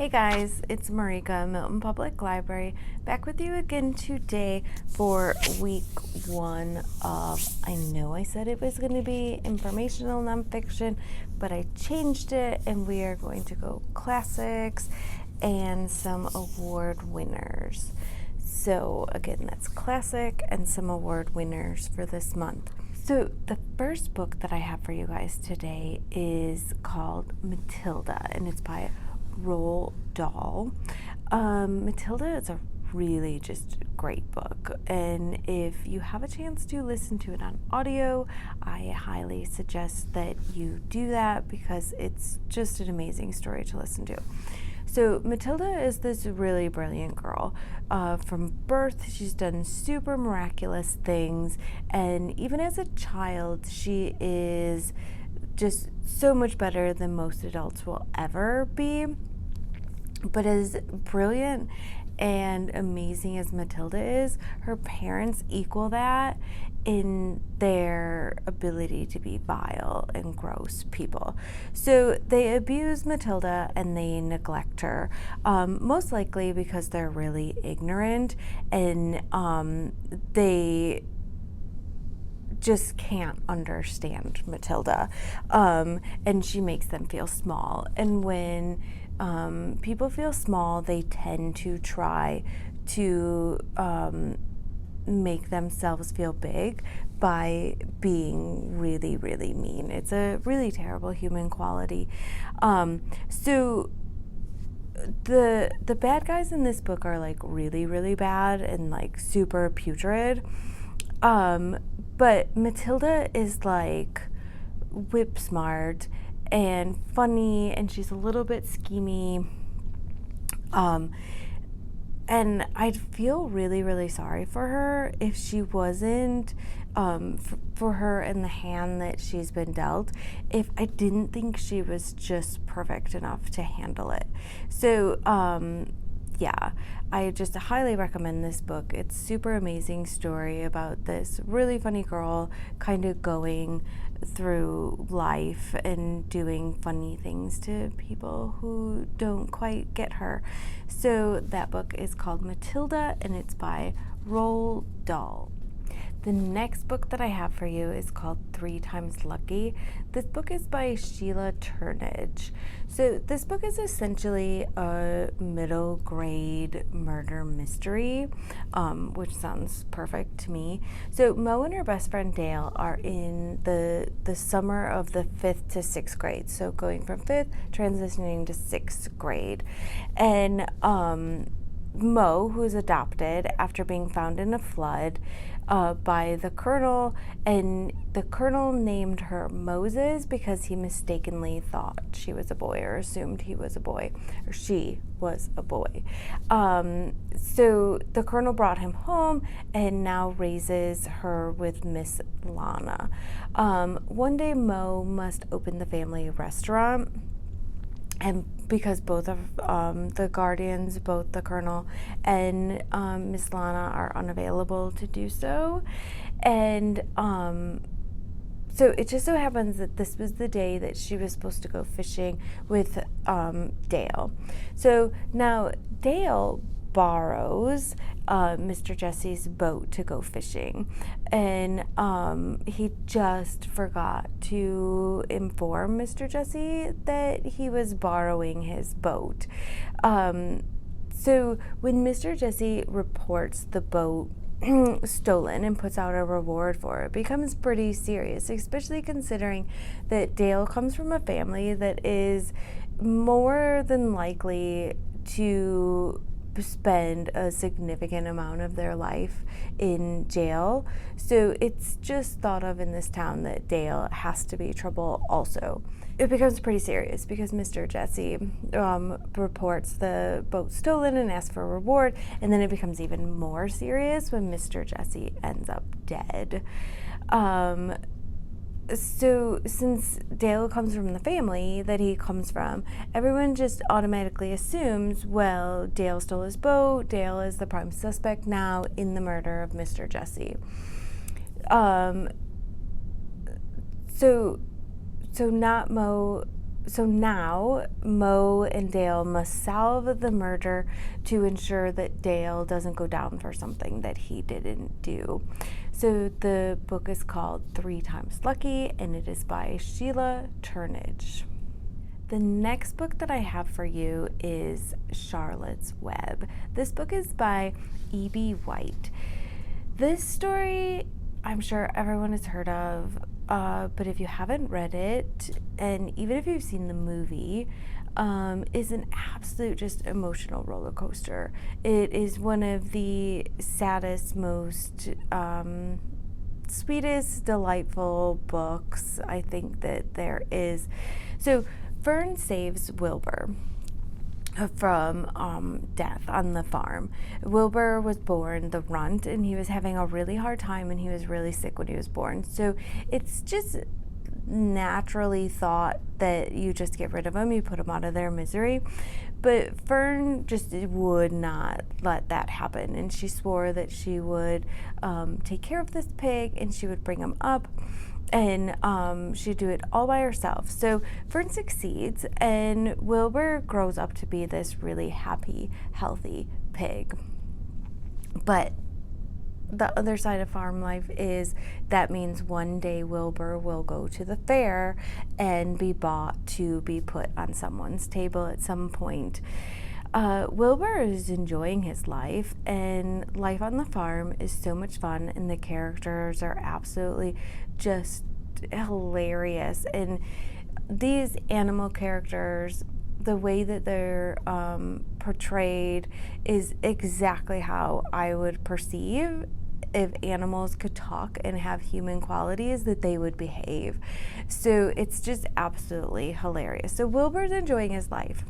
Hey guys, it's Marijka, Milton Public Library, back with you again today for week 1 of, I know I said it was going to be informational nonfiction, but I changed it and we are going to go classics and some award winners. So again, that's classic and some award winners for this month. So the first book that I have for you guys today is called Matilda, and it's by Roald Dahl. Matilda is a really just great book, and if you have a chance to listen to it on audio, I highly suggest that you do that because it's just an amazing story to listen to. So Matilda is this really brilliant girl. From birth, she's done super miraculous things, and even as a child, she is just so much better than most adults will ever be. But as brilliant and amazing as Matilda is, her parents equal that in their ability to be vile and gross people. So they abuse Matilda and they neglect her, most likely because they're really ignorant and they just can't understand Matilda, and she makes them feel small. And when people feel small, they tend to try to make themselves feel big by being really, really mean. It's a really terrible human quality. So the bad guys in this book are like really, really bad and like super putrid. But Matilda is like whip smart and funny, and she's a little bit schemy. And I'd feel really, really sorry for her if she wasn't, for her and the hand that she's been dealt, if I didn't think she was just perfect enough to handle it. So, yeah, I just highly recommend this book. It's a super amazing story about this really funny girl kind of going through life and doing funny things to people who don't quite get her. So that book is called Matilda, and it's by Roald Dahl. The next book that I have for you is called 3 Times Lucky. This book is by Sheila Turnage. So this book is essentially a middle grade murder mystery, which sounds perfect to me. So Mo and her best friend Dahl are in the summer of the 5th to 6th grade. So going from 5th, transitioning to 6th grade. And Mo, who is adopted after being found in a flood by the Colonel, and the Colonel named her Moses because he mistakenly thought she was a boy, or assumed he was a boy, or she was a boy. So the Colonel brought him home and now raises her with Miss Lana. One day Mo must open the family restaurant, and because both of the guardians, both the Colonel and Miss Lana, are unavailable to do so. And so it just so happens that this was the day that she was supposed to go fishing with Dahl. So now Dahl borrows Mr. Jesse's boat to go fishing, and he just forgot to inform Mr. Jesse that he was borrowing his boat. So when Mr. Jesse reports the boat stolen and puts out a reward for it, becomes pretty serious, especially considering that Dahl comes from a family that is more than likely to spend a significant amount of their life in jail. So it's just thought of in this town that Dahl has to be trouble also. It becomes pretty serious because Mr. Jesse reports the boat stolen and asks for a reward, and then it becomes even more serious when Mr. Jesse ends up dead. So since Dahl comes from the family that he comes from, everyone just automatically assumes, well, Dahl stole his boat, Dahl is the prime suspect now in the murder of Mr. Jesse. So not Mo So now Mo and Dahl must solve the murder to ensure that Dahl doesn't go down for something that he didn't do. So the book is called 3 Times Lucky, and it is by Sheila Turnage. The next book that I have for you is Charlotte's Web. This book is by E.B. White. This story, I'm sure everyone has heard of, but if you haven't read it, and even if you've seen the movie, is an absolute just emotional roller coaster. It is one of the saddest, most sweetest, delightful books I think that there is. So Fern saves Wilbur from death on the farm. Wilbur was born the runt, and he was having a really hard time, and he was really sick when he was born. So it's just naturally thought that you just get rid of him, you put him out of their misery. But Fern just would not let that happen, and she swore that she would take care of this pig, and she would bring him up, and she'd do it all by herself. So Fern succeeds, and Wilbur grows up to be this really happy, healthy pig. But the other side of farm life is that means one day Wilbur will go to the fair and be bought to be put on someone's table at some point. Wilbur is enjoying his life, and life on the farm is so much fun, and the characters are absolutely just hilarious. And these animal characters, the way that they're portrayed is exactly how I would perceive if animals could talk and have human qualities, that they would behave. So it's just absolutely hilarious. So Wilbur's enjoying his life.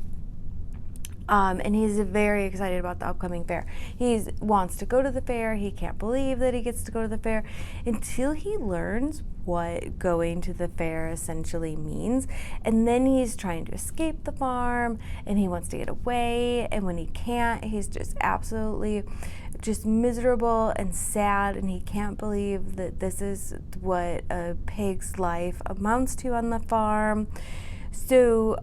And he's very excited about the upcoming fair. He wants to go to the fair. He can't believe that he gets to go to the fair until he learns what going to the fair essentially means. And then he's trying to escape the farm, and he wants to get away. And when he can't, he's just absolutely just miserable and sad, and he can't believe that this is what a pig's life amounts to on the farm. So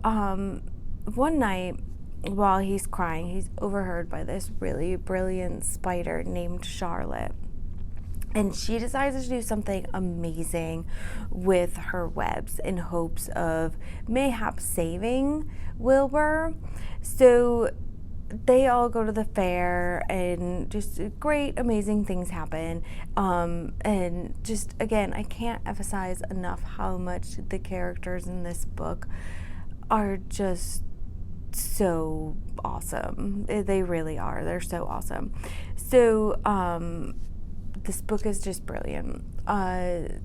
one night, while he's crying, he's overheard by this really brilliant spider named Charlotte. And she decides to do something amazing with her webs in hopes of mayhap saving Wilbur. So they all go to the fair, and just great, amazing things happen. And just, again, I can't emphasize enough how much the characters in this book are just so awesome. They really are. They're so awesome. So this book is just brilliant.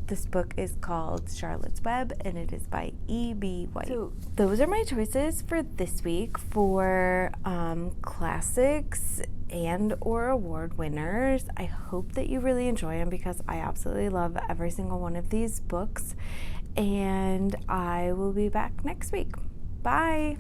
This book is called Charlotte's Web, and it is by E.B. White. So those are my choices for this week for classics and or award winners. I hope that you really enjoy them, because I absolutely love every single one of these books. And I will be back next week. Bye.